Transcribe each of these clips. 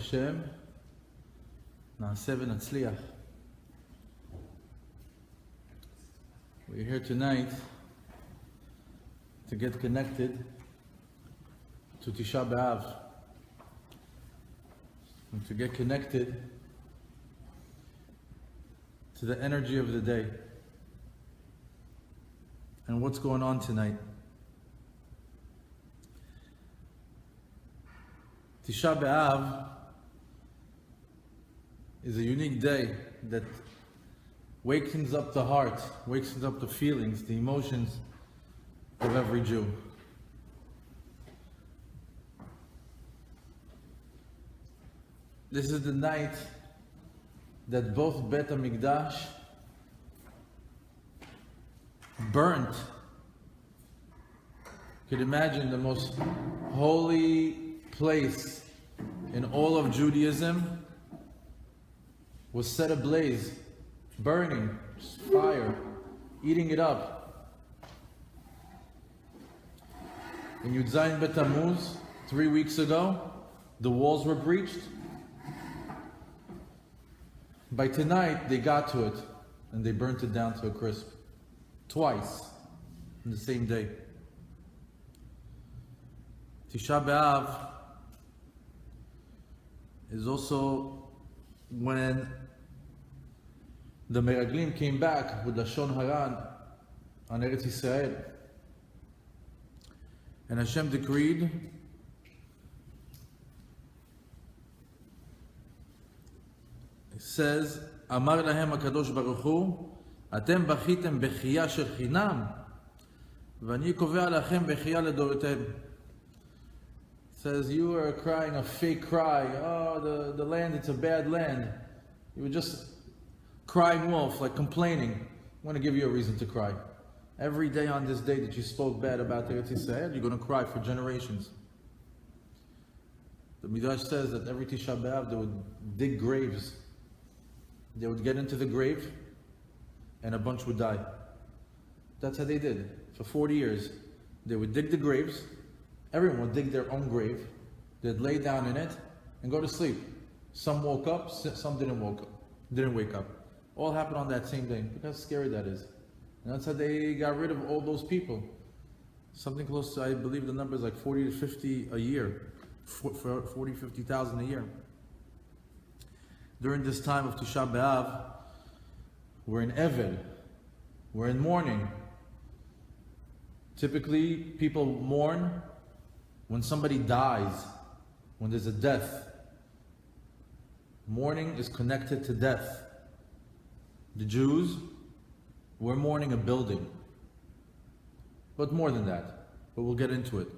Hashem, na'aseh v'natzliach. We're here tonight to get connected to Tisha BeAv and to get connected to the energy of the day and what's going on tonight. Tisha BeAv is a unique day that wakens up the heart, wakens up the feelings, the emotions of every Jew. This is the night that both Bet HaMikdash burnt. You could imagine the most holy place in all of Judaism was set ablaze, burning, fire, eating it up. In Yud Zayin Bet Tammuz, 3 weeks ago, the walls were breached. By tonight, they got to it and they burnt it down to a crisp. Twice in the same day. Tisha BeAv is also when the Meraglim came back with Lashon Hara on Eretz Yisrael. And Hashem decreed it says, Amar lahem HaKadosh Baruch Hu, Atem bachitem bechiya shel chinam, v'ani kovea lachem bechiya ledorotem. Says, you are crying a fake cry. Oh, the land, it's a bad land. You were just crying wolf, like complaining. I want to give you a reason to cry. Every day on this day that you spoke bad about Eretz Yisrael, you're going to cry for generations. The Midrash says that every Tisha BeAv, they would dig graves. They would get into the grave, and a bunch would die. That's how they did. For 40 years, they would dig the graves. Everyone would dig their own grave. They'd lay down in it and go to sleep. Some woke up, some didn't wake up. All happened on that same day. Look how scary that is. And that's how they got rid of all those people. Something close to, I believe the number is like 40 to 50 a year. 40, 50,000 a year. During this time of Tisha BeAv, we're in Evel. We're in mourning. Typically, people mourn when somebody dies, when there's a death. Mourning is connected to death. The Jews, we're mourning a building. But more than that. But we'll get into it.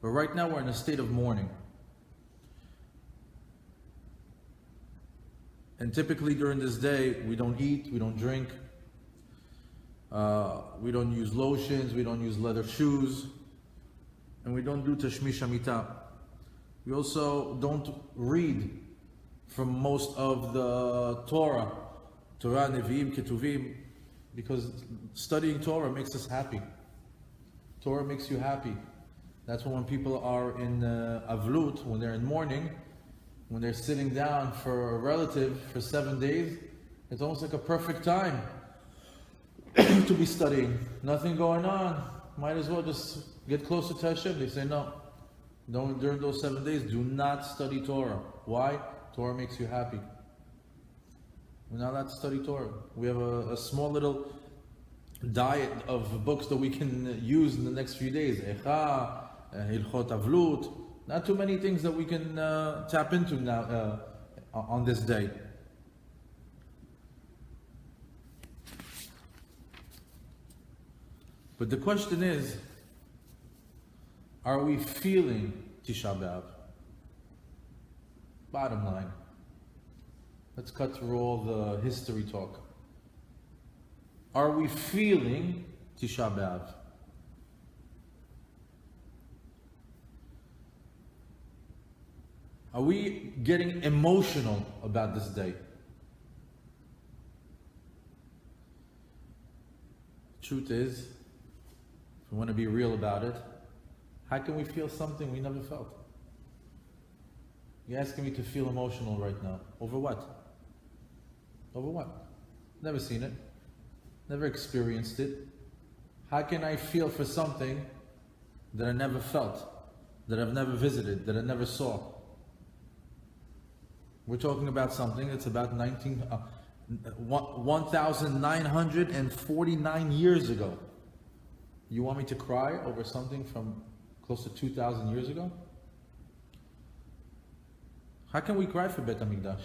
But right now we're in a state of mourning. And typically during this day, we don't eat, we don't drink, we don't use lotions, we don't use leather shoes, and we don't do Tashmish Hamita. We also don't read from most of the Torah, Nevi'im, Ketuvim, because studying Torah makes us happy. Torah makes you happy. That's when people are in Avlut, when they're in mourning, when they're sitting down for a relative for 7 days, it's almost like a perfect time to be studying. Nothing going on. Might as well just get closer to Hashem. They say no. During those 7 days, do not study Torah. Why? Torah makes you happy. We're not allowed to study Torah. We have a small little diet of books that we can use in the next few days. Echa, Hilchot Avlut. Not too many things that we can tap into now on this day. But the question is, are we feeling Tisha BeAv? Bottom line. Let's cut through all the history talk. Are we feeling Tisha BeAv? Are we getting emotional about this day? Truth is, if we want to be real about it, how can we feel something we never felt? You're asking me to feel emotional right now. Over what? Over what? Never seen it. Never experienced it. How can I feel for something that I never felt, that I've never visited, that I never saw? We're talking about something that's about 1,949 years ago. You want me to cry over something from close to 2,000 years ago? How can we cry for Bet HaMikdash?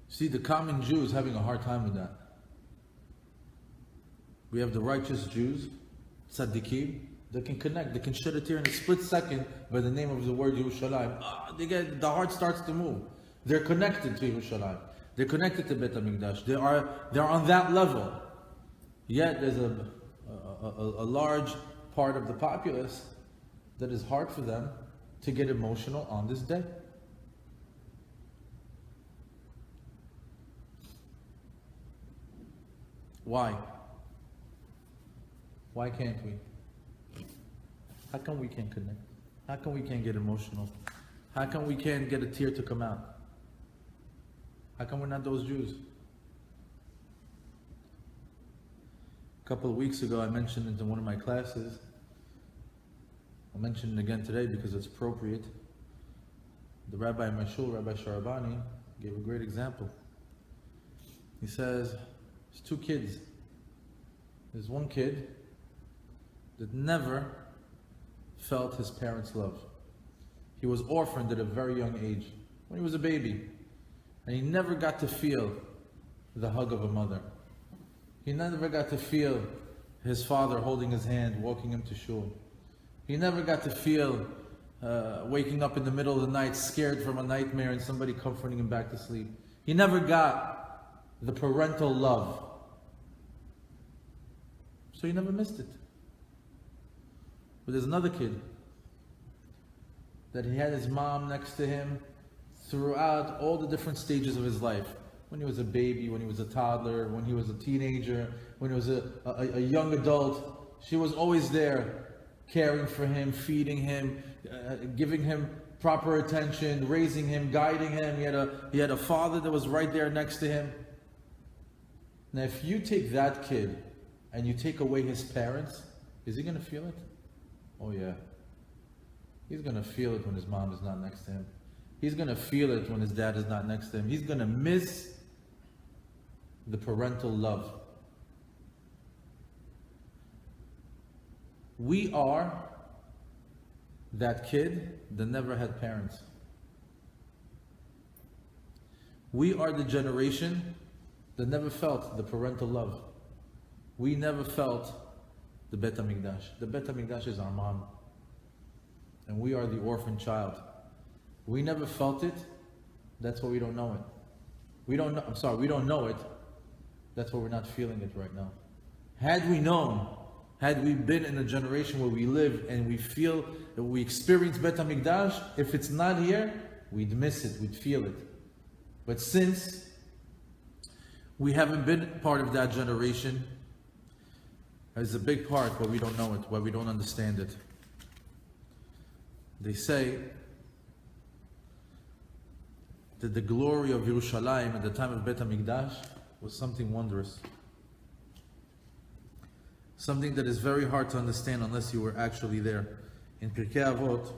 See, the common Jew is having a hard time with that. We have the righteous Jews, tzaddikim, that can connect, they can shed a tear in a split second by the name of the word Yerushalayim. The heart starts to move. They're connected to Yerushalayim. They're connected to Bet HaMikdash. They're on that level. Yet there's a large part of the populace that is hard for them to get emotional on this day. Why? Why can't we? How come we can't connect? How come we can't get emotional? How come we can't get a tear to come out? How come we're not those Jews? A couple of weeks ago I mentioned it in one of my classes. I'll mention it again today because it's appropriate. The rabbi in my shul, Rabbi Sharone, gave a great example. He says, there's two kids. There's one kid that never felt his parents' love. He was orphaned at a very young age, when he was a baby. And he never got to feel the hug of a mother. He never got to feel his father holding his hand, walking him to shul. He never got to feel waking up in the middle of the night, scared from a nightmare and somebody comforting him back to sleep. He never got the parental love. So he never missed it. But there's another kid that he had his mom next to him throughout all the different stages of his life. When he was a baby, when he was a toddler, when he was a teenager, when he was a young adult. She was always there, caring for him, feeding him, giving him proper attention, raising him, guiding him. He had a father that was right there next to him. Now if you take that kid and you take away his parents, is he going to feel it? Oh yeah. He's going to feel it when his mom is not next to him. He's going to feel it when his dad is not next to him. He's going to miss the parental love. We are that kid that never had parents. We are the generation that never felt the parental love. We never felt the Bet HaMikdash. The Bet HaMikdash is our mom. And we are the orphan child. We never felt it. That's why we don't know it. We don't know it. That's why we're not feeling it right now. Had we known, had we been in a generation where we live and we feel that we experience Bet HaMikdash, if it's not here, we'd miss it, we'd feel it. But since we haven't been part of that generation, there's a big part where we don't know it, where we don't understand it. They say that the glory of Yerushalayim at the time of Bet HaMikdash was something wondrous. Something that is very hard to understand unless you were actually there. In Pirkei Avot,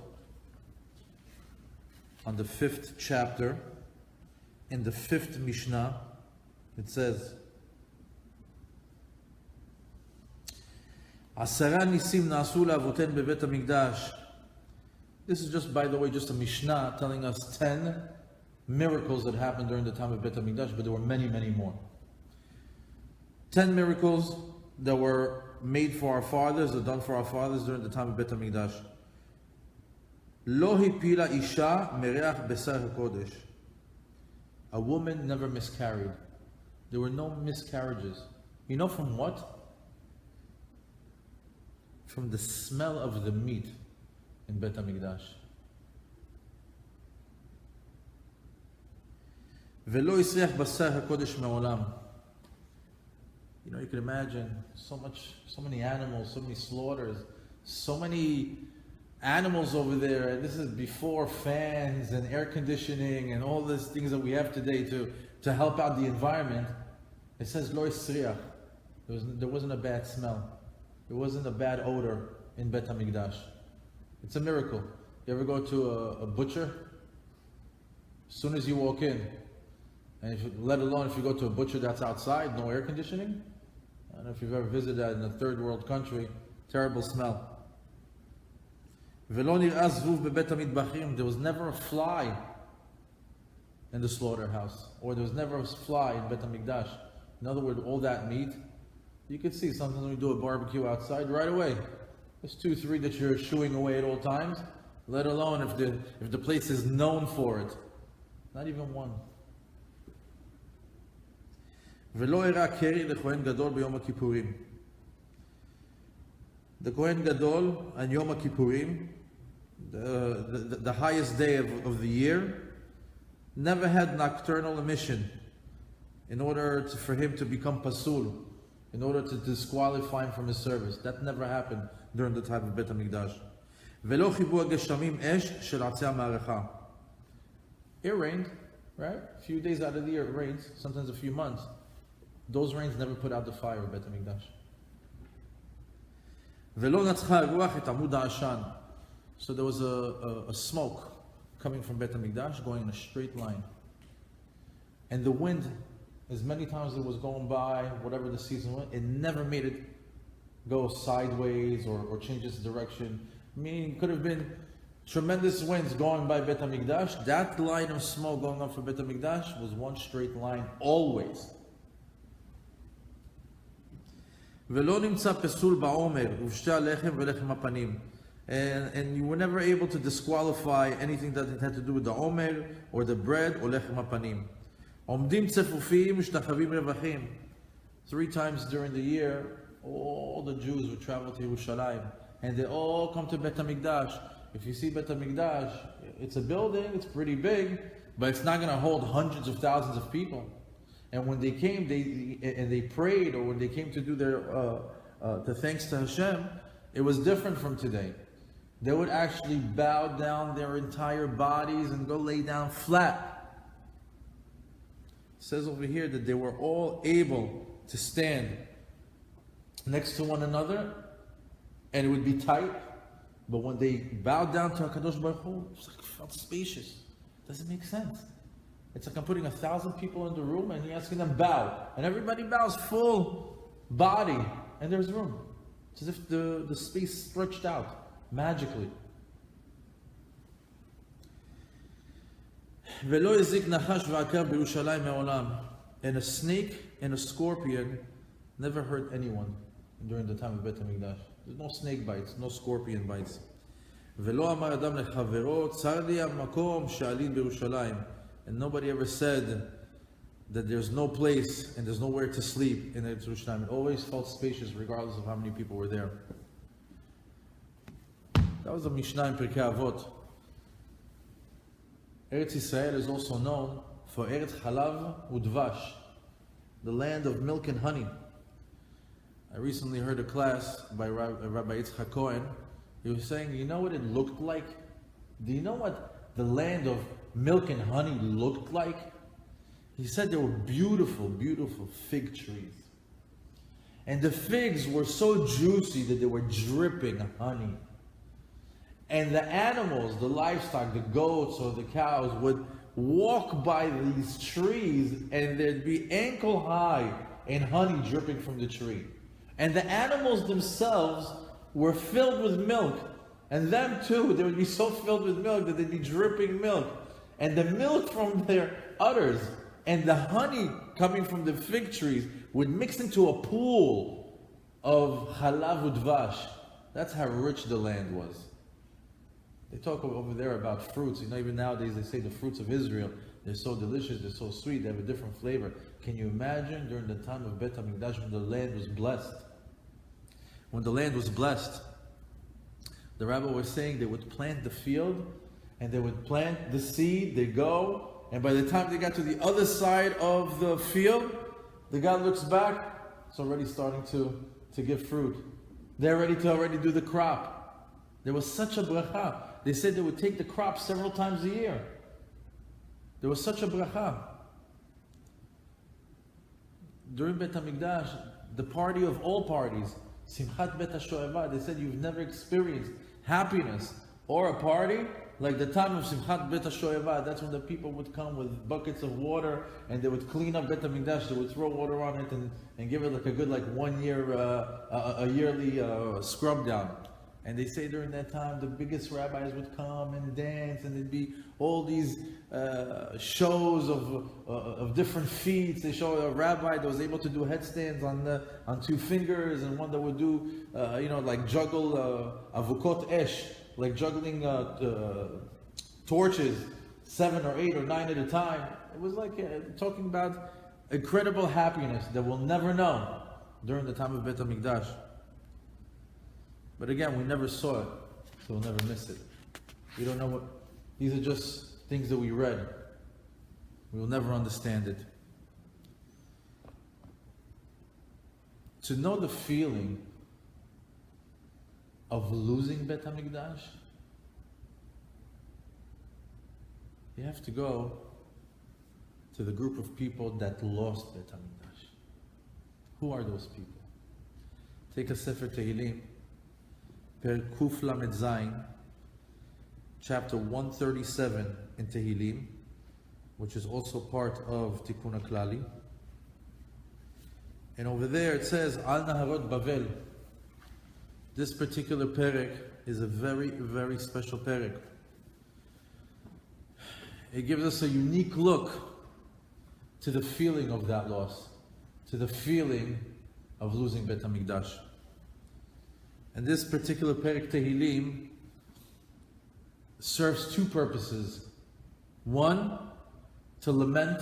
on the 5th chapter, in the 5th Mishnah, it says, Asara nisim na'asu la'avoten beBet HaMikdash. This is just, by the way, just a Mishnah telling us 10 miracles that happened during the time of Bet HaMikdash, but there were many, many more. 10 miracles that were made for our fathers, or done for our fathers during the time of Bet HaMikdash. Lo hipila isha mereach besar hakodesh. A woman never miscarried. There were no miscarriages. You know from what? From the smell of the meat in Bet HaMikdash. Velo yisreach basar hakodesh me'olam. You know, you can imagine so many animals, so many slaughters, so many animals over there, and this is before fans and air conditioning and all these things that we have today to help out the environment. It says Lo Yisriach. There wasn't a bad smell. There wasn't a bad odor in Bet HaMikdash. It's a miracle. You ever go to a butcher? As soon as you walk in, and let alone if you go to a butcher that's outside, no air conditioning. I don't know if you've ever visited in a third world country, terrible smell. There was never a fly in the slaughterhouse, or there was never a fly in Bet HaMikdash. In other words, all that meat, you can see sometimes when we do a barbecue outside, right away, there's 2, 3 that you're shooing away at all times, let alone if the place is known for it. Not even one. The Kohen Gadol on Yom Kippurim, the highest day of the year, never had nocturnal emission in order for him to become pasul, in order to disqualify him from his service. That never happened during the time of Bet HaMikdash. It rained, right? A few days out of the year it rains, sometimes a few months. Those rains never put out the fire of Bet HaMikdash. So there was a smoke coming from Bet HaMikdash going in a straight line. And the wind, as many times it was going by, whatever the season was, it never made it go sideways or change its direction. Meaning it could have been tremendous winds going by Bet HaMikdash. That line of smoke going up for Bet HaMikdash was one straight line always. ולא נמצא פסול בעומר, ובשתי הלחם ולחם הפנים. And you were never able to disqualify anything that had to do with the omer, or the bread, or lechem hapanim. עומדים צפופים, משתחווים רווחים. 3 times during the year, all the Jews would travel to Yerushalayim, and they all come to Bet HaMikdash. If you see Bet HaMikdash, it's a building, it's pretty big, but it's not going to hold hundreds of thousands of people. And when they came, they prayed, or when they came to do their the thanks to Hashem, it was different from today. They would actually bow down their entire bodies and go lay down flat. It says over here that they were all able to stand next to one another, and it would be tight. But when they bowed down to HaKadosh Baruch Hu, it felt spacious. Doesn't make sense. It's like I'm putting 1,000 people in the room and you're asking them bow. And everybody bows full body. And there's room. It's as if the space stretched out magically. And a snake and a scorpion never hurt anyone during the time of Bet HaMikdash. There's no snake bites, no scorpion bites. And nobody ever said that there's no place and there's nowhere to sleep in Yerushalayim. It always felt spacious regardless of how many people were there. That was a Mishnah in Pirkei Avot. Eretz Yisrael is also known for Eretz Halav Udvash, the land of milk and honey. I recently heard a class by Rabbi Yitzchak Cohen. He was saying, you know what it looked like? Do you know what the land of milk and honey looked like? He said there were beautiful, beautiful fig trees. And the figs were so juicy that they were dripping honey. And the animals, the livestock, the goats or the cows would walk by these trees and there'd be ankle high in honey dripping from the tree. And the animals themselves were filled with milk. And them too, they would be so filled with milk that they'd be dripping milk. And the milk from their udders and the honey coming from the fig trees would mix into a pool of halav udvash. That's how rich the land was. They talk over there about fruits. You know, even nowadays they say the fruits of Israel, they're so delicious, they're so sweet, they have a different flavor. Can you imagine during the time of Bet HaMikdash when the land was blessed? When the land was blessed, the rabbi was saying they would plant the field and they would plant the seed, they go, and by the time they got to the other side of the field, the guy looks back, it's already starting to give fruit. They're ready to already do the crop. There was such a bracha. They said they would take the crop several times a year. There was such a bracha. During Bet HaMikdash, the party of all parties, Simchat Bet HaShoeva, they said you've never experienced happiness or a party like the time of Simchat Bet HaShoeva. That's when the people would come with buckets of water and they would clean up Bet HaMikdash. They would throw water on it and give it like a good 1 year, a yearly scrub down. And they say during that time the biggest rabbis would come and dance, and there'd be all these shows of different feats. They show a rabbi that was able to do headstands on 2 fingers, and one that would do like juggle avukot esh, like juggling torches, 7 or 8 or 9 at a time. It was like talking about incredible happiness that we'll never know during the time of Bet HaMikdash. But again, we never saw it, so we'll never miss it. We don't know what, these are just things that we read. We will never understand it. To know the feeling of losing Bet HaMikdash, you have to go to the group of people that lost Bet HaMikdash. Who are those people? Take a Sefer Tehillim, Per Kuf Lamed Zayin, chapter 137 in Tehillim, which is also part of Tikkun HaKlali. And over there it says, Al Naharot Bavel. This particular perek is a very, very special perek. It gives us a unique look to the feeling of that loss, to the feeling of losing Bet HaMikdash. And this particular perek Tehillim serves 2 purposes. One, to lament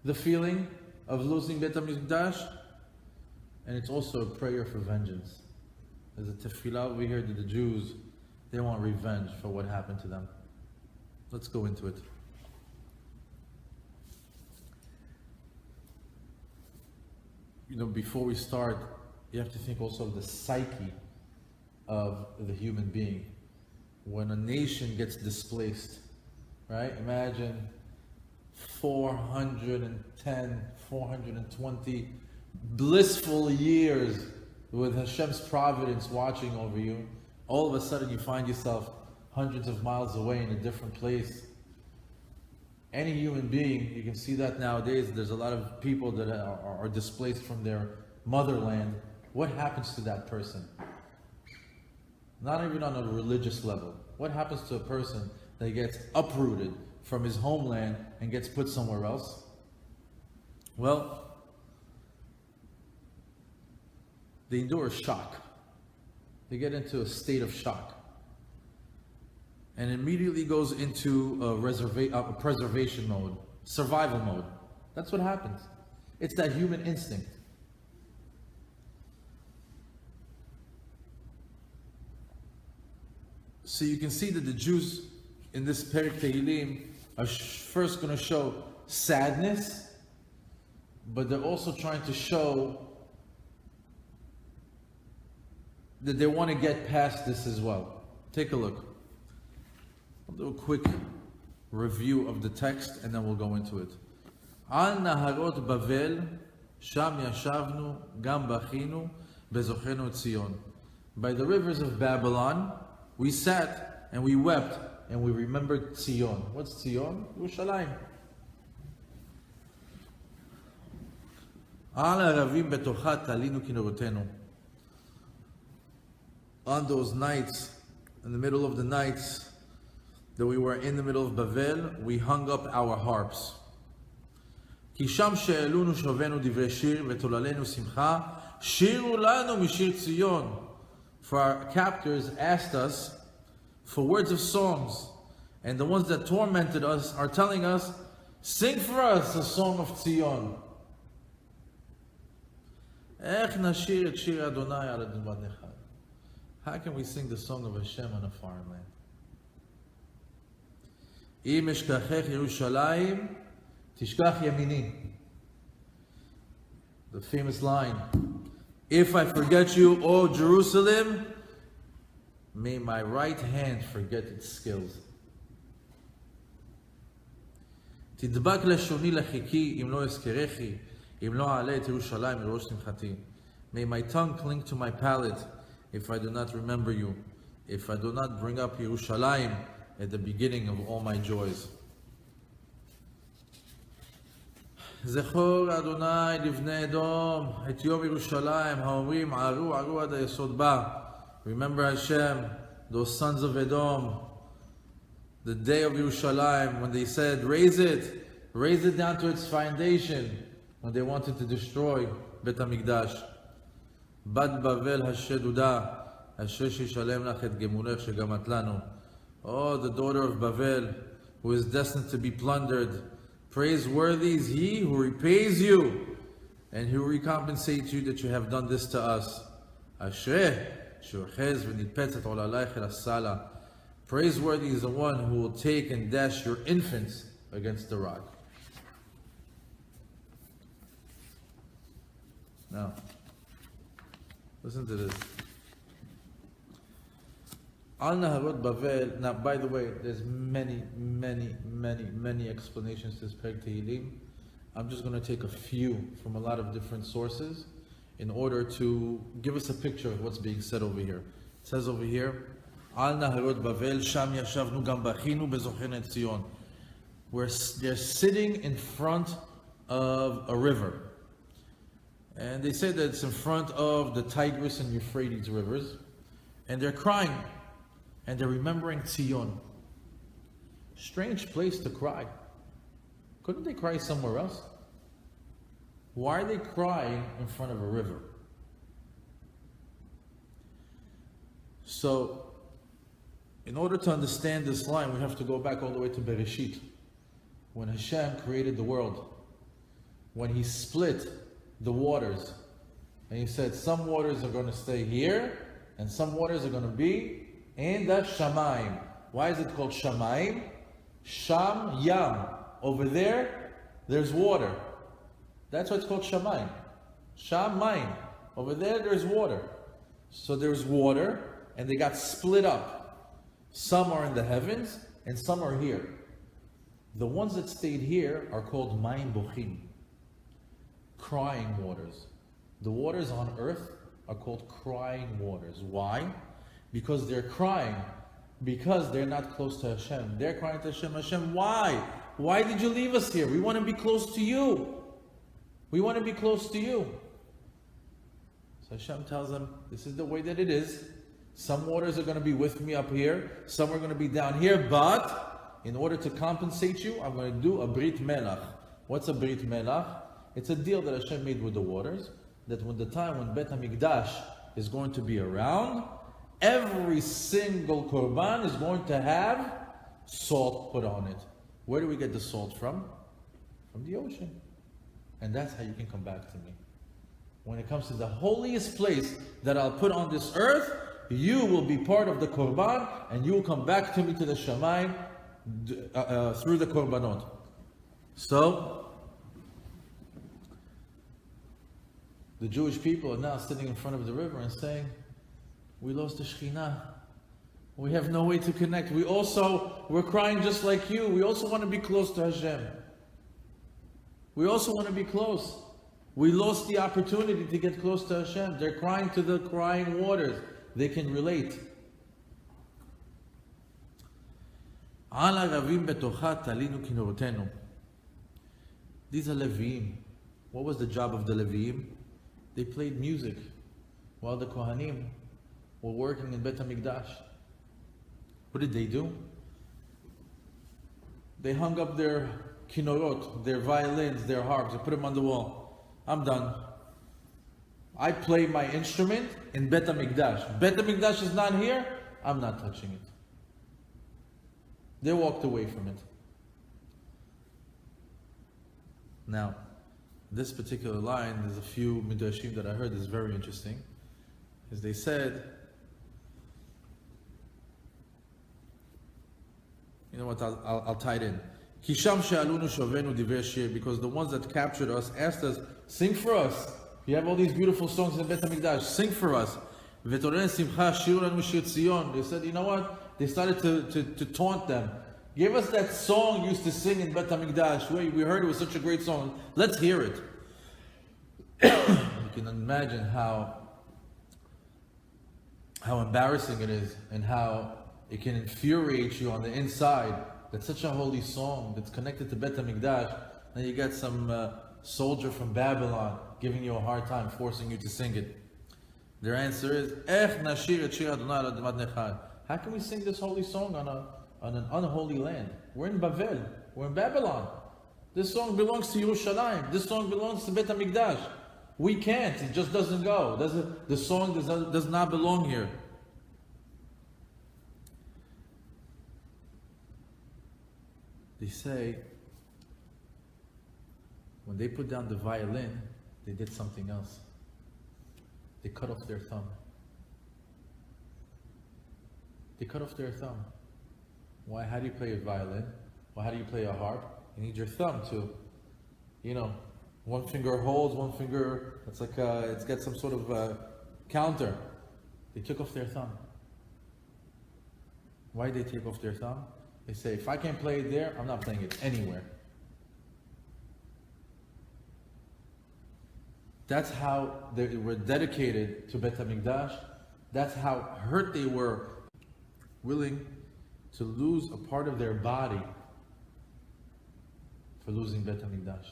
the feeling of losing Bet HaMikdash, and it's also a prayer for vengeance. There's a tefillah over here that the Jews, they want revenge for what happened to them. Let's go into it. Before we start, you have to think also of the psyche of the human being. When a nation gets displaced, right? Imagine 410, 420 blissful years with Hashem's providence watching over you. All of a sudden you find yourself hundreds of miles away in a different place. Any human being, you can see that nowadays, there's a lot of people that are displaced from their motherland. What happens to that person? Not even on a religious level. What happens to a person that gets uprooted from his homeland and gets put somewhere else? Well, they endure a shock. They get into a state of shock. And immediately goes into a preservation mode, survival mode. That's what happens. It's that human instinct. So you can see that the Jews in this Perek Tehillim are first going to show sadness, but they're also trying to show that they want to get past this as well. Take a look. I'll do a quick review of the text and then we'll go into it. Al Naharot Bavel, Sham Yashavnu, Gam Bachinu, Bezochenu Tzion. By the rivers of Babylon, we sat and we wept and we remembered Tzion. What's Tzion? Yerushalayim. Al Aravim Betocha Talinu Kinerotenu. On those nights, in the middle of the nights that we were in the middle of Bavel, we hung up our harps. כי שם שאלונו שובנו דברי שיר ותוללנו שמחה, שירו לנו משיר ציון. For our captors asked us for words of songs, and the ones that tormented us are telling us, sing for us a song of Tzion. איך נשיר את שיר אדוני על אדמת נחל? How can we sing the song of Hashem on a foreign land? אם אשכחך ירושלים, תשכח ימיני. The famous line, if I forget you, O Jerusalem, May my right hand forget its skills. תדבק לשוני לחיקי, אם לא אזכרכי, אם לא אעלה את ירושלים לראש שמחתי. May my tongue cling to my palate, if I do not remember you, if I do not bring up Yerushalayim at the beginning of all my joys. זכור אדוני לבני אדום, את יום ירושלים, האומרים ערו ערו עד היסוד בה. Remember Hashem, those sons of Edom, the day of Yerushalayim, when they said, raise it down to its foundation, when they wanted to destroy Bet HaMikdash. בת בבל השדודה, אשר שישלם לך את גמולך שגמלת לנו. Oh, the daughter of Bavel, who is destined to be plundered. Praiseworthy is he who repays you, and who recompensates you that you have done this to us. אשרי שאוחז ונתפצת עוללייך אל הסלע. Praiseworthy is the one who will take and dash your infants against the rock. Now, listen to this. Al Naharot Bavel. Now, by the way, there's many explanations to this Perek Tehillim. I'm just going to take a few from a lot of different sources in order to give us a picture of what's being said over here. It says over here, Al Naharot Bavel, Sham Yashavnu Gam Bachinu Bezochen et Zion. Where they're sitting in front of a river. And they say that it's in front of the Tigris and Euphrates rivers. And they're crying. And they're remembering Tzion. Strange place to cry. Couldn't they cry somewhere else? Why are they crying in front of a river? So, in order to understand this line, we have to go back all the way to Bereshit. When Hashem created the world. When He split the waters. And He said, some waters are going to stay here, and some waters are going to be in the Shamayim. Why is it called Shamayim? Sham Yam. Over there, there's water. That's why it's called Shamayim. Shamayim. Over there, there's water. So there's water, and they got split up. Some are in the heavens, and some are here. The ones that stayed here are called Mayim Bochim. Crying waters. The waters on earth are called crying waters. Why? Because they're crying. Because they're not close to Hashem. They're crying to Hashem. Hashem, why? Why did you leave us here? We want to be close to you. We want to be close to you. So Hashem tells them, this is the way that it is. Some waters are going to be with me up here. Some are going to be down here. But in order to compensate you, I'm going to do a Brit Melach. What's a Brit Melach? It's a deal that Hashem made with the waters. That when the time when Bet HaMikdash is going to be around, every single korban is going to have salt put on it. Where do we get the salt from? From the ocean. And that's how you can come back to me. When it comes to the holiest place that I'll put on this earth, you will be part of the korban, and you will come back to me to the Shamayim through the korbanot. So, the Jewish people are now sitting in front of the river and saying, we lost the Shekhinah. We have no way to connect. We're crying just like you. We also want to be close to Hashem. We also want to be close. We lost the opportunity to get close to Hashem. They're crying to the crying waters. They can relate. These are Leviim. What was the job of the Leviim? They played music while the Kohanim were working in Bet HaMikdash. What did they do? They hung up their kinorot, their violins, their harps, they put them on the wall. I'm done. I play my instrument in Bet HaMikdash. Bet HaMikdash is not here, I'm not touching it. They walked away from it. Now, this particular line, there's a few midrashim that I heard is very interesting. As they said, you know what, I'll tie it in. Kisham she'alunu shovenu divrei shir, because the ones that captured us asked us, sing for us. You have all these beautiful songs in Bet HaMikdash, sing for us. ותעוררני שמחה, שירו לנו משיר ציון. They said, you know what? They started to taunt them. Give us that song you used to sing in Bet HaMikdash. We heard it was such a great song. Let's hear it. You can imagine how embarrassing it is and how it can infuriate you on the inside. That's such a holy song that's connected to Bet HaMikdash. Then you get some soldier from Babylon giving you a hard time, forcing you to sing it. Their answer is, how can we sing this holy song on an unholy land? We're in Bavel. We're in Babylon. This song belongs to Yerushalayim. This song belongs to Bet HaMikdash. We can't. It just doesn't go. The song does not belong here. They say, when they put down the violin, they did something else. They cut off their thumb. They cut off their thumb. Why? How do you play a violin? Well, how do you play a harp? You need your thumb to, one finger holds, one finger, it's like it's got some sort of counter. They took off their thumb. Why did they take off their thumb? They say, if I can't play it there, I'm not playing it anywhere. That's how they were dedicated to Bet HaMikdash. That's how hurt they were, willing to lose a part of their body for losing Bet HaMikdash.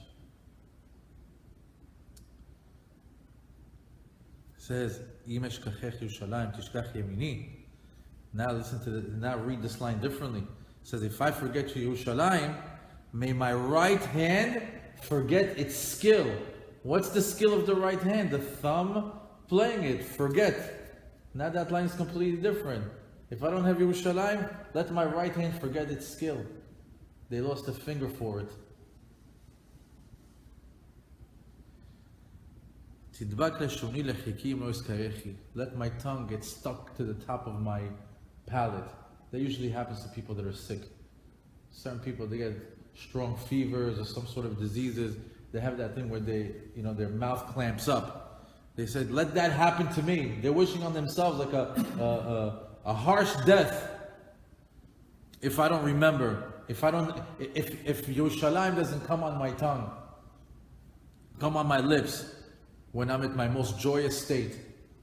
It says, "Im eshkachech Yerushalayim tishkach yemini." Now read this line differently. It says, if I forget Yerushalayim, may my right hand forget its skill. What's the skill of the right hand? The thumb playing it. Forget. Now that line is completely different. If I don't have Yerushalayim, let my right hand forget its skill. They lost a finger for it. Let my tongue get stuck to the top of my palate. That usually happens to people that are sick. Certain people, they get strong fevers or some sort of diseases. They have that thing where their mouth clamps up. They said, let that happen to me. They're wishing on themselves like a harsh death. If I don't remember, if Yerushalayim doesn't come on my tongue, come on my lips, when I'm at my most joyous state,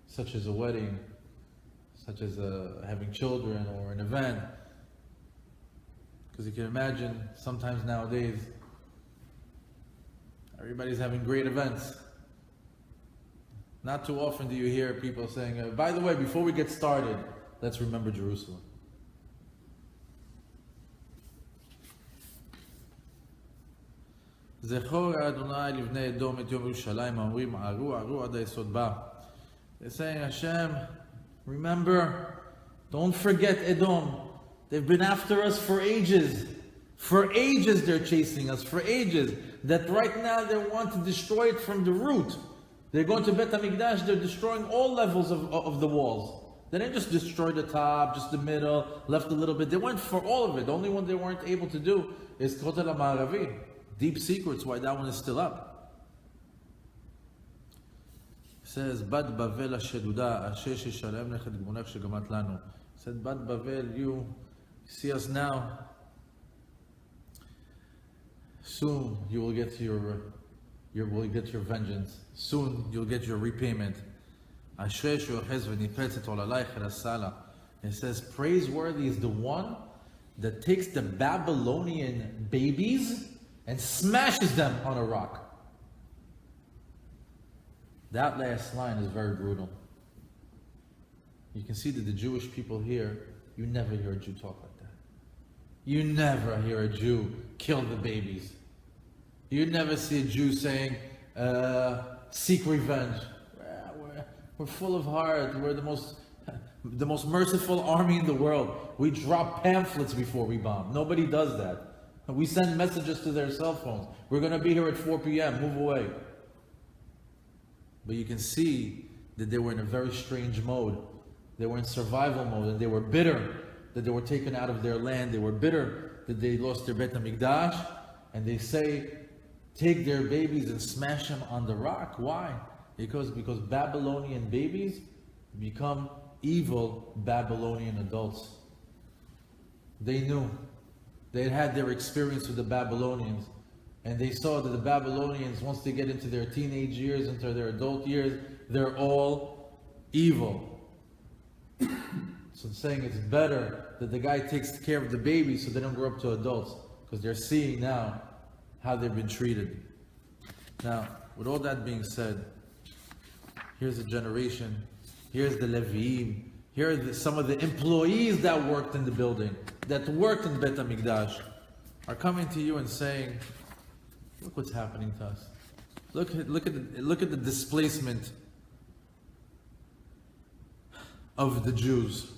such as a wedding, such as having children or an event. Because you can imagine, sometimes nowadays, everybody's having great events. Not too often do you hear people saying, by the way, before we get started, let's remember Jerusalem. זכור אדוני לבני אדום את יום ירושלים האומרים ערו ערו עד היסוד בה. They're saying, Hashem, remember, don't forget Edom. They've been after us for ages. For ages they're chasing us, for ages. That right now they want to destroy it from the root. They're going to Bet HaMikdash, they're destroying all levels of the walls. They didn't just destroy the top, just the middle, left a little bit. They went for all of it. The only one they weren't able to do is Kotel HaMa'aravi. Deep secrets why that one is still up. It says, Bad Bavel HaSheduda, Asher Shalem Nechet Gmunech Shegamat Lanu. It said, Bad Bavel, you see us now. Soon you will get your vengeance. Soon you'll get your repayment. It says, praiseworthy is the one that takes the Babylonian babies and smashes them on a rock. That last line is very brutal. You can see that the Jewish people here, you never hear a Jew talk like that. You never hear a Jew kill the babies. You never see a Jew saying, seek revenge. We're full of heart. We're the most merciful army in the world. We drop pamphlets before we bomb. Nobody does that. We send messages to their cell phones. We're going to be here at 4 p.m. Move away. But you can see that they were in a very strange mode. They were in survival mode, and they were bitter that they were taken out of their land. They were bitter that they lost their Bet HaMikdash. And they say, take their babies and smash them on the rock. Why? Because Babylonian babies, become evil Babylonian adults. They knew. They had their experience with the Babylonians. And they saw that the Babylonians, once they get into their teenage years, into their adult years, they're all evil. So it's saying it's better that the guy takes care of the baby so they don't grow up to adults. Because they're seeing now how they've been treated. Now, with all that being said, here's a generation, here's the Leviim, here are some of the employees that worked in the building, that worked in Bet HaMikdash, are coming to you and saying, look what's happening to us. Look at the displacement of the Jews.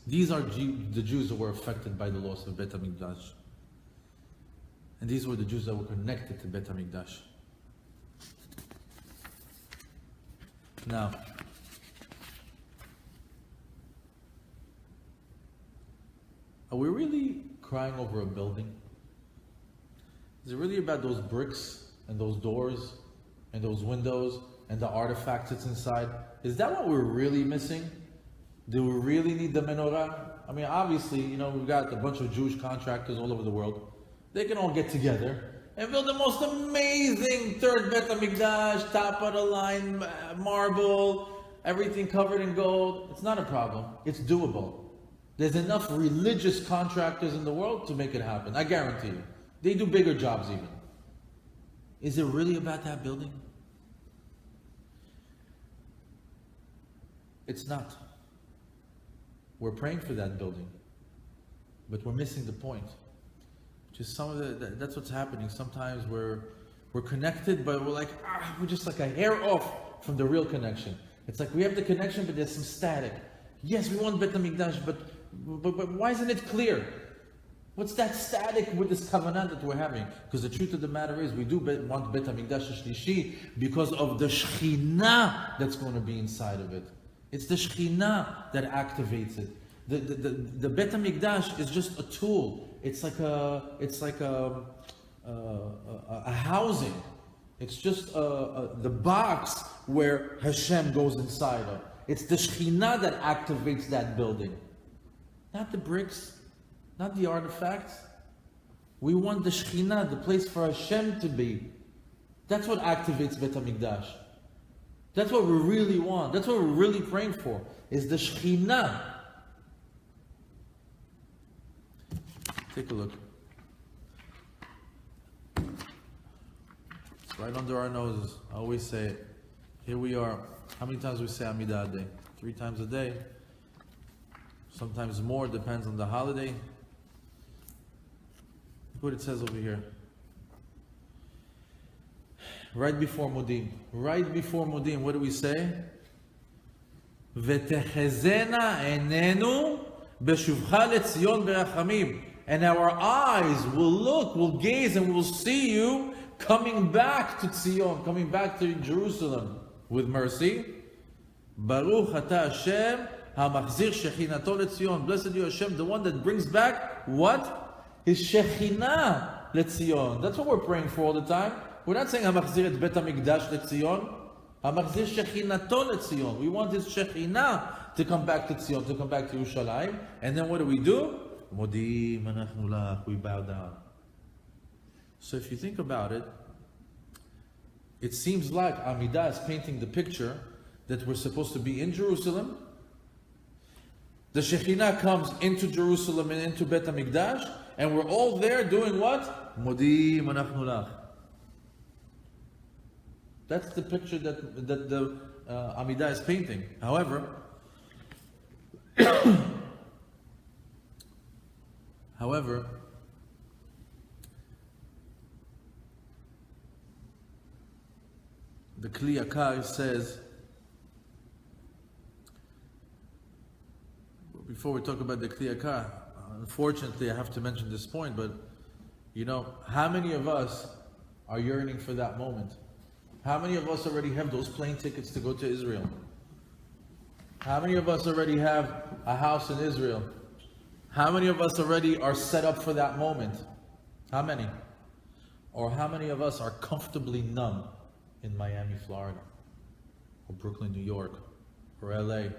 These are the Jews that were affected by the loss of Bet HaMikdash. And these were the Jews that were connected to Bet HaMikdash. Now, are we really crying over a building? Is it really about those bricks and those doors and those windows and the artifacts that's inside? Is that what we're really missing? Do we really need the menorah? I mean, obviously, we've got a bunch of Jewish contractors all over the world. They can all get together and build the most amazing third Bet HaMikdash, top of the line, marble, everything covered in gold. It's not a problem. It's doable. There's enough religious contractors in the world to make it happen. I guarantee you. They do bigger jobs even. Is it really about that building? It's not. We're praying for that building, but we're missing the point. Just that's what's happening. Sometimes we're connected, but we're just like a hair off from the real connection. It's like we have the connection, but there's some static. Yes, we want Bet HaMikdash, but why isn't it clear? What's that static with this kavanah that we're having? Because the truth of the matter is, we do want Bet HaMikdash Shlishi because of the Shekhinah that's going to be inside of it. It's the Shekhinah that activates it. The Bet HaMikdash is just a tool. It's like a housing. It's just the box where Hashem goes inside of. It's the Shekhinah that activates that building. Not the bricks, not the artifacts. We want the Shekhinah, the place for Hashem to be. That's what activates Bet HaMikdash. That's what we really want. That's what we're really praying for, is the Shekhinah. Take a look. It's right under our noses. I always say it. Here we are. How many times we say Amidah a day? 3 times a day. Sometimes more, depends on the holiday. Look what it says over here. Right before Modim. Right before Modim, what do we say? V'techezena enenu b'shuvcha leTzion berachamim. And our eyes will look, will gaze, and will see you coming back to Tzion, coming back to Jerusalem with mercy. Baruch atah Hashem hamachzir shechinato leTzion. Blessed you Hashem, the one that brings back what? His Shekhinah leTzion. That's what we're praying for all the time. We're not saying hamachzir et Bet HaMikdash leTzion. Hamachzir shechinato leTzion. We want his Shekhinah to come back to Tzion, to come back to Yerushalayim. And then what do? Modim anachnu lach, we bow down. So if you think about it, it seems like Amidah is painting the picture that we're supposed to be in Jerusalem. The Shekhinah comes into Jerusalem and into Bet HaMikdash, and we're all there doing what? Modim anachnu lach. That's the picture that the Amidah is painting. However, the Kli Yakar says, before we talk about the Kli Yakar, unfortunately I have to mention this point, but how many of us are yearning for that moment? How many of us already have those plane tickets to go to Israel? How many of us already have a house in Israel? How many of us already are set up for that moment? How many? Or how many of us are comfortably numb in Miami, Florida? or Brooklyn, New York, or LA?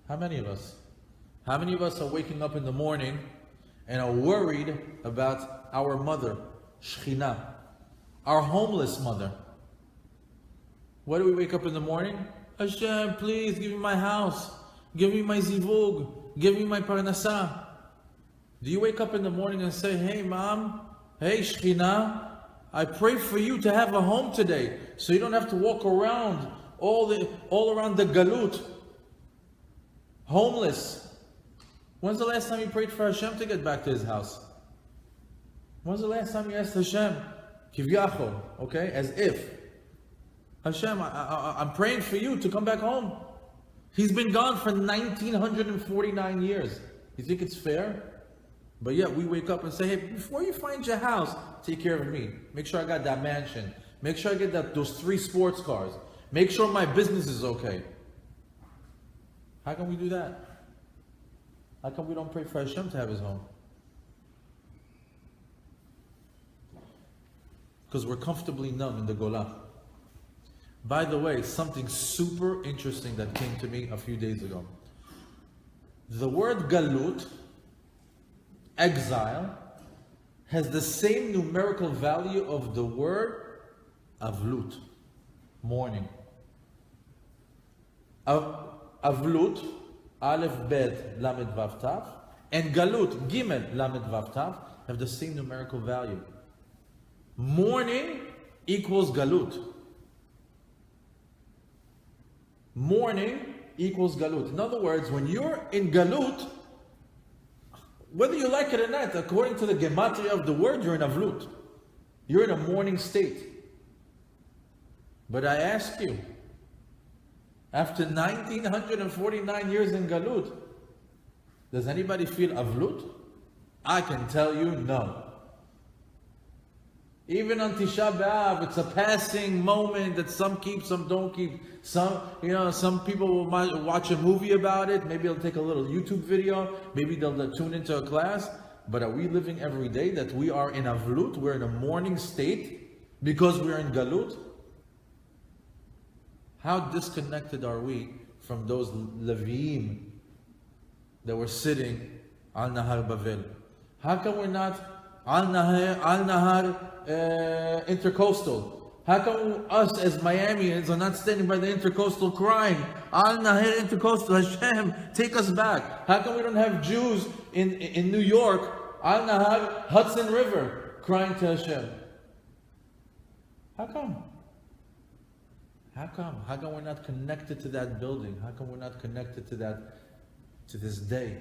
How many of us? How many of us are waking up in the morning and are worried about our mother, Shekhinah, our homeless mother? What do we wake up in the morning? Hashem, please give me my house, give me my zivug, give me my parnasah. Do you wake up in the morning and say, hey mom, hey Shekhinah, I pray for you to have a home today, so you don't have to walk around all around the galut, homeless. When's the last time you prayed for Hashem to get back to His house? When's the last time you asked Hashem, kivyachol, okay, as if, Hashem, I'm praying for you to come back home. He's been gone for 1949 years. You think it's fair? But yet we wake up and say, hey, before you find your house, take care of me. Make sure I got that mansion. Make sure I get those 3 sports cars. Make sure my business is okay. How can we do that? How come we don't pray for Hashem to have His home? Because we're comfortably numb in the Golah. By the way, something super interesting that came to me a few days ago. The word galut, exile, has the same numerical value of the word avlut, mourning. Avlut, aleph bet lamed vav tav, and galut, gimel lamed vav tav, have the same numerical value. Mourning equals galut. Mourning equals galut. In other words, when you're in galut, whether you like it or not, according to the gematria of the word, you're in avlut. You're in a mourning state. But I ask you, after 1949 years in galut, does anybody feel avlut? I can tell you no. Even on Tisha BeAv, it's a passing moment that some keep, some don't keep. Some people will watch a movie about it. Maybe they'll take a little YouTube video. Maybe they'll tune into a class. But are we living every day that we are in avlut? We're in a mourning state because we're in galut? How disconnected are we from those Leviim that were sitting al Nahar Bavel? How come we're not al Nahar Intercoastal? How come us as Miamians are not standing by the Intercoastal crying, al Nahar Intercoastal, Hashem, take us back? How come we don't have Jews in New York, al Nahar Hudson River, crying to Hashem? How come? How come? How come we're not connected to that building? How come we're not connected to that, to this day?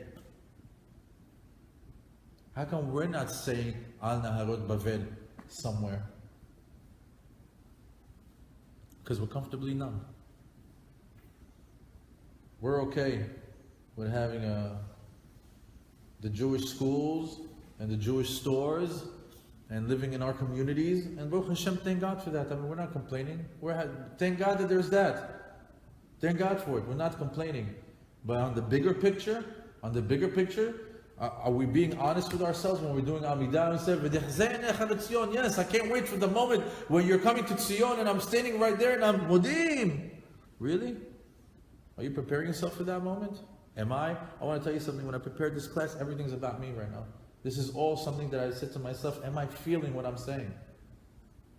How come we're not saying Al Naharot Bavel somewhere? Because we're comfortably numb. We're okay with having the Jewish schools and the Jewish stores and living in our communities. And Baruch Hashem, thank God for that. I mean, we're not complaining. Thank God that there's that. Thank God for it. We're not complaining. But on the bigger picture, are we being honest with ourselves when we're doing Amidah and say, yes, I can't wait for the moment when you're coming to Tzion and I'm standing right there and I'm Modim. Really? Are you preparing yourself for that moment? Am I? I want to tell you something. When I prepared this class, everything's about me right now. This is all something that I said to myself, am I feeling what I'm saying?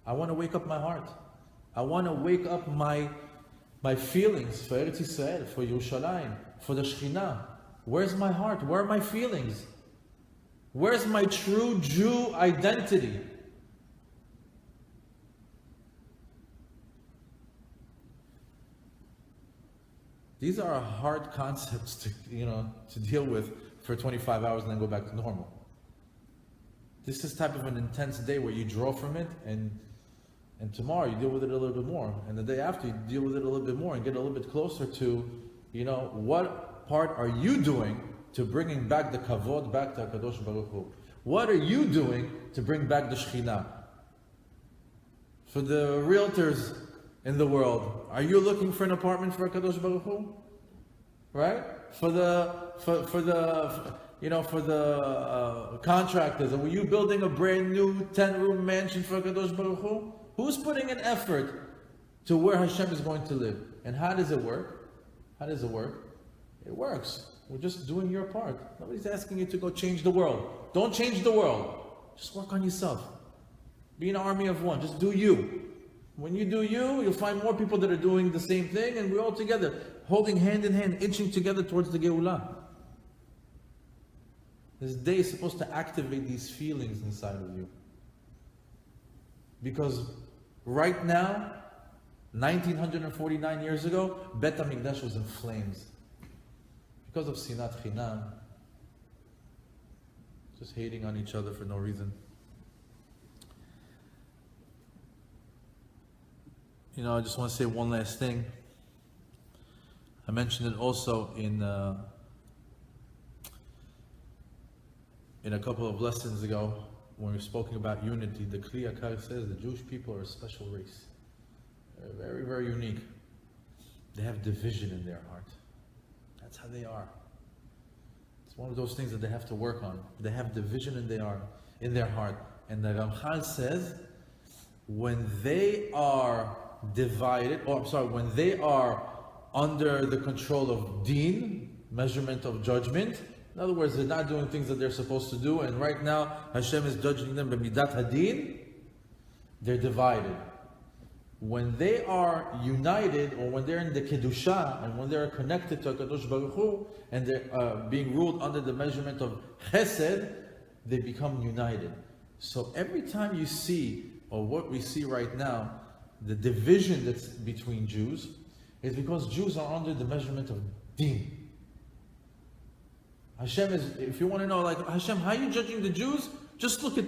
I want to wake up my heart. I want to wake up my feelings for Eretz Yisrael, for Yerushalayim, for the Shekhinah. Where's my heart? Where are my feelings? Where's my true Jew identity? These are hard concepts to deal with for 25 hours and then go back to normal. This is type of an intense day where you draw from it, and tomorrow you deal with it a little bit more, and the day after you deal with it a little bit more and get a little bit closer to, what part are you doing to bringing back the kavod back to HaKadosh Baruch Hu? What are you doing to bring back the Shekhinah? For the realtors in the world, are you looking for an apartment for HaKadosh Baruch Hu? Right? For the contractors, were you building a brand new 10-room mansion for HaKadosh Baruch Hu? Who's putting an effort to where Hashem is going to live. And how does it work? How does it work? It works. We're just doing your part. Nobody's asking you to go change the world. Don't change the world. Just work on yourself. Be an army of one. Just do you. When you do you, you'll find more people that are doing the same thing, and we're all together, holding hand in hand, inching together towards the Geulah. This day is supposed to activate these feelings inside of you. Because right now, 1949 years ago, Bet HaMikdash was in flames. Because of Sinat Chinam. Just hating on each other for no reason. You know, I just want to say one last thing. I mentioned it also in a couple of lessons ago when we were speaking about unity. The Kli Yakar says the Jewish people are a special race. They're very, very unique. They have division in their heart. That's how they are. It's one of those things that they have to work on. They have division in their heart. And the Ramchal says, when they are divided, when they are under the control of deen, measurement of judgment, in other words, they're not doing things that they're supposed to do, and right now Hashem is judging them by midat hadin, they're divided. When they are united, or when they're in the kedusha, and when they're connected to HaKadosh Baruch Hu, and they're being ruled under the measurement of chesed, they become united. So every time you see, or what we see right now, the division that's between Jews, is because Jews are under the measurement of deen. Hashem is, if you want to know, like, Hashem, how are you judging the Jews? Just look at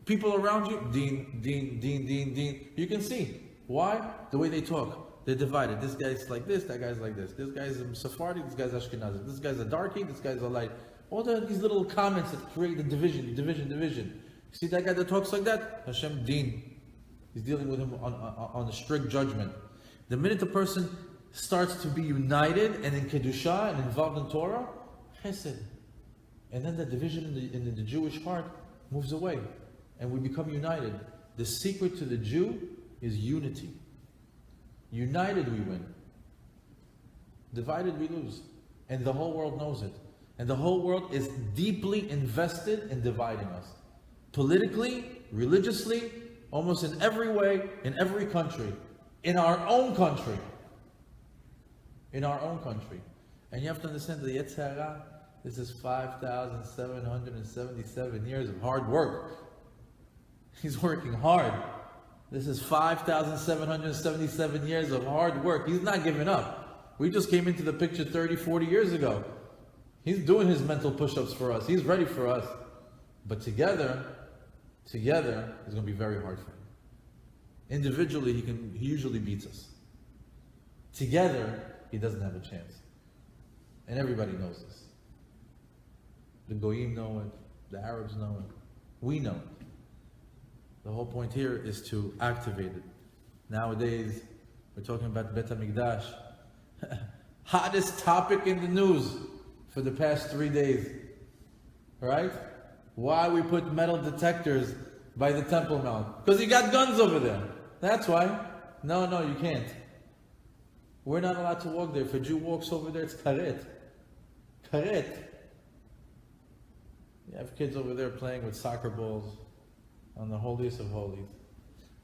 people around you. Deen, deen, deen, deen, deen. You can see. Why? The way they talk. They're divided. This guy's like this, that guy's like this. This guy's a Sephardi, this guy's Ashkenazi. This guy's a darkie, this guy's a light. All these little comments that create the division. You see that guy that talks like that? Hashem, deen. He's dealing with him on a strict judgment. The minute a person starts to be united and in Kedusha and involved in Torah, chesed. And then the division in the Jewish heart moves away. And we become united. The secret to the Jew is unity. United we win. Divided we lose. And the whole world knows it. And the whole world is deeply invested in dividing us. Politically, religiously, almost in every way, in every country. In our own country. In our own country. And you have to understand that the Yetzer Hara, this is 5,777 years of hard work. He's working hard. This is 5,777 years of hard work. He's not giving up. We just came into the picture 30, 40 years ago. He's doing his mental push-ups for us. He's ready for us. But together, it's going to be very hard for him. Individually, he usually beats us. Together, he doesn't have a chance. And everybody knows this. The Goyim know it. The Arabs know it. We know it. The whole point here is to activate it. Nowadays, we're talking about Bet HaMikdash. Hottest topic in the news for the past 3 days. Right? Why we put metal detectors by the Temple Mount? Because you got guns over there. That's why. No, you can't. We're not allowed to walk there. If a Jew walks over there, it's karet. Karet. You have kids over there playing with soccer balls on the holiest of holies.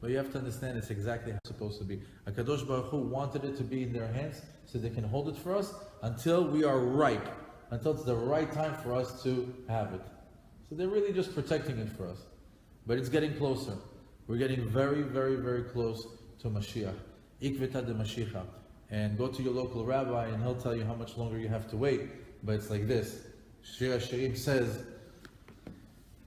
But you have to understand it's exactly how it's supposed to be. HaKadosh Baruch Hu wanted it to be in their hands so they can hold it for us until we are ripe. Until it's the right time for us to have it. So they're really just protecting it for us. But it's getting closer. We're getting very, very, very close to Mashiach. Ikveta de Mashiach. And go to your local rabbi and he'll tell you how much longer you have to wait. But it's like this. Shir HaShirim says,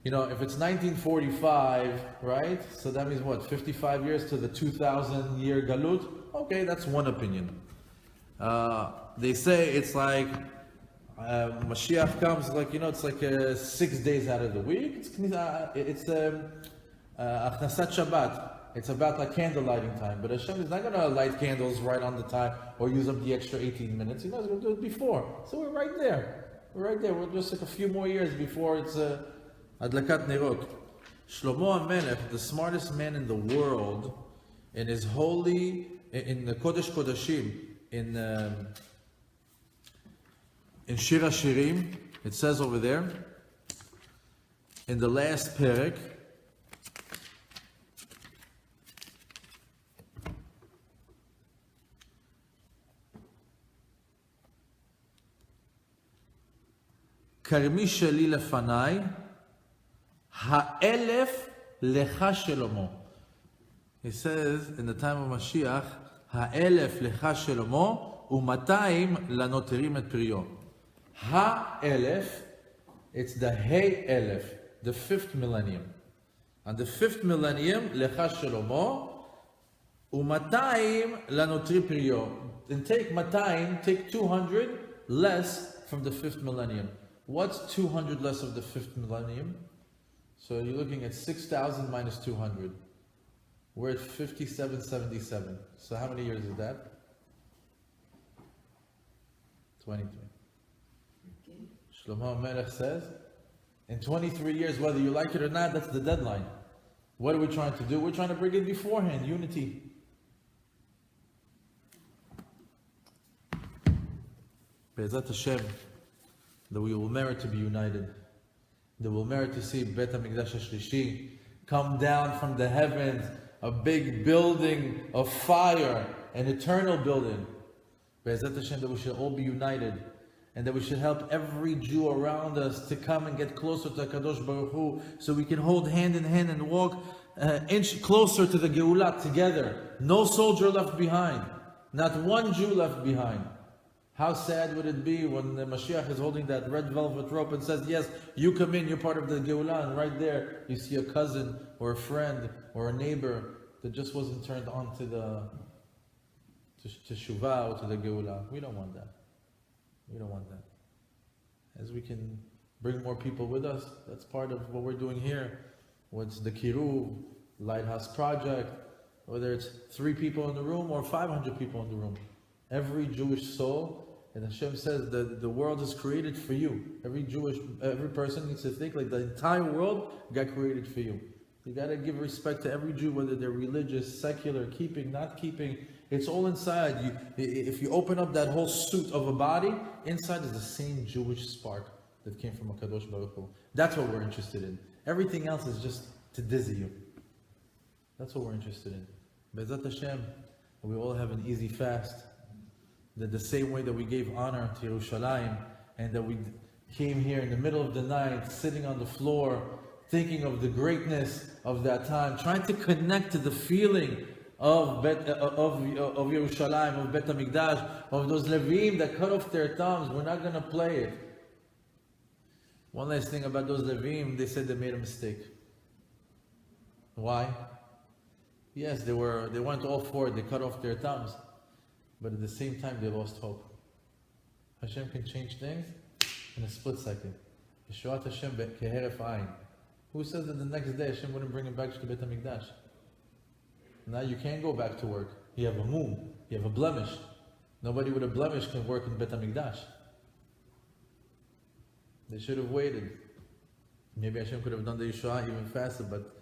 you know, if it's 1945, right? So that means what? 55 years to the 2000 year Galut? Okay, that's one opinion. They say it's like Mashiach comes like, you know, it's like 6 days out of the week. It's Achnasat Shabbat. It's about like candle lighting time. But Hashem is not going to light candles right on the time or use up the extra 18 minutes. He's going to do it before. So we're right there. We're just like a few more years before it's Adlakat Nerot. Shlomo HaMelech, the smartest man in the world, in his holy in the Kodesh Kodashim, in Shir HaShirim, it says over there, in the last perek, כרמי שלי לפניי, האלף לך שלמה. He says, in the time of Mashiach, האלף לך שלמה, ו200 לנותרים את פריו. האלף, it's the Hey Elef, the 5th millennium. And the 5th millennium, לך שלמה, ו200 לנותרי פריו. And take 200, take 200 less from the 5th millennium. What's 200 less of the 5th millennium? So you're looking at 6,000 minus 200. We're at 5777. So how many years is that? 23. Okay. Shlomo Melech says, in 23 years, whether you like it or not, that's the deadline. What are we trying to do? We're trying to bring it beforehand, unity. Be'ezat Hashem, that we will merit to be united, that we'll merit to see Bet HaMikdash HaShlishi come down from the heavens, a big building of fire, an eternal building. Be'ezat Hashem, that we should all be united, and that we should help every Jew around us to come and get closer to HaKadosh Baruch Hu, so we can hold hand in hand and walk an inch closer to the Geulah together. No soldier left behind, not one Jew left behind. How sad would it be when the Mashiach is holding that red velvet rope and says, yes, you come in, you're part of the Geulah, and right there you see a cousin or a friend or a neighbor that just wasn't turned on to the Shuvah or to the Geulah. We don't want that. We don't want that. As we can bring more people with us, that's part of what we're doing here. What's the Kiruv, Lighthouse Project, whether it's 3 people in the room or 500 people in the room. Every Jewish soul, and Hashem says that the world is created for you. Every person needs to think like the entire world got created for you. You got to give respect to every Jew, whether they're religious, secular, keeping, not keeping. It's all inside. If you open up that whole suit of a body, inside is the same Jewish spark that came from HaKadosh Baruch Hu. That's what we're interested in. Everything else is just to dizzy you. That's what we're interested in. Be'ezat Hashem, we all have an easy fast. That the same way that we gave honor to Yerushalayim, and that we came here in the middle of the night, sitting on the floor, thinking of the greatness of that time, trying to connect to the feeling of Yerushalayim, of Bet HaMikdash, of those Levim that cut off their thumbs. We're not going to play it. One last thing about those Levim, they said they made a mistake. Why? Yes, they weren't all for it, they cut off their thumbs. But at the same time, they lost hope. Hashem can change things in a split second. Yeshuat Hashem keheref ayin. Who says that the next day Hashem wouldn't bring him back to Bet HaMikdash? Now you can't go back to work. You have a mum. You have a blemish. Nobody with a blemish can work in Bet HaMikdash. They should have waited. Maybe Hashem could have done the Yeshua even faster, but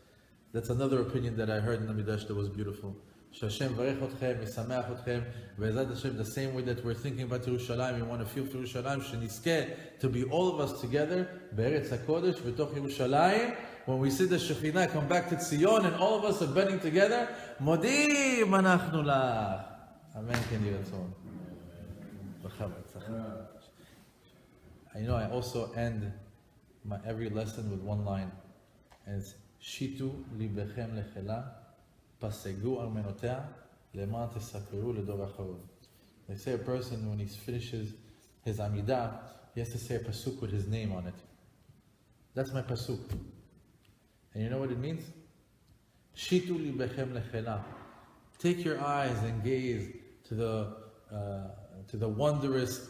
that's another opinion that I heard in the Midrash that was beautiful. Hashem varech otchem, yisameach otchem, ve'ezat Hashem, the same way that we're thinking about Yerushalayim, we want to feel for Yerushalayim, shenizkeh, to be all of us together, be'eretz HaKodesh, v'toch Yerushalayim, when we see the Shekhinah come back to Tzion, and all of us are bending together, modim anachnu lach. Amen, can you I also end my every lesson with one line, and it's Shitu libechem lechela, pasegu armenotea, leman tesakru ledor acharon. They say a person, when he finishes his Amidah, he has to say a pasuk with his name on it. That's my pasuk. And you know what it means? Shitu libechem lechela. Take your eyes and gaze to the wondrous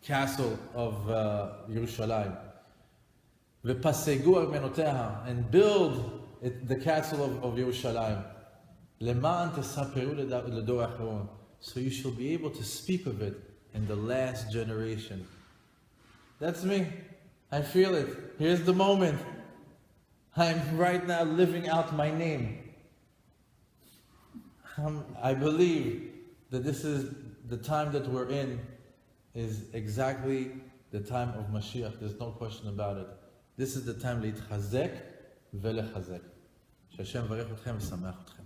castle of Yerushalayim. V'pasegu armenoteha, and build the castle of Yerushalayim. Leman tesaperu ledor acharon, so you shall be able to speak of it in the last generation. That's me. I feel it. Here's the moment. I'm right now living out my name. I believe that this is the time that we're in is exactly the time of Mashiach. There's no question about it. This is the time להתחזק ולחזק. שהשם יברך אתכם ושמח אתכם.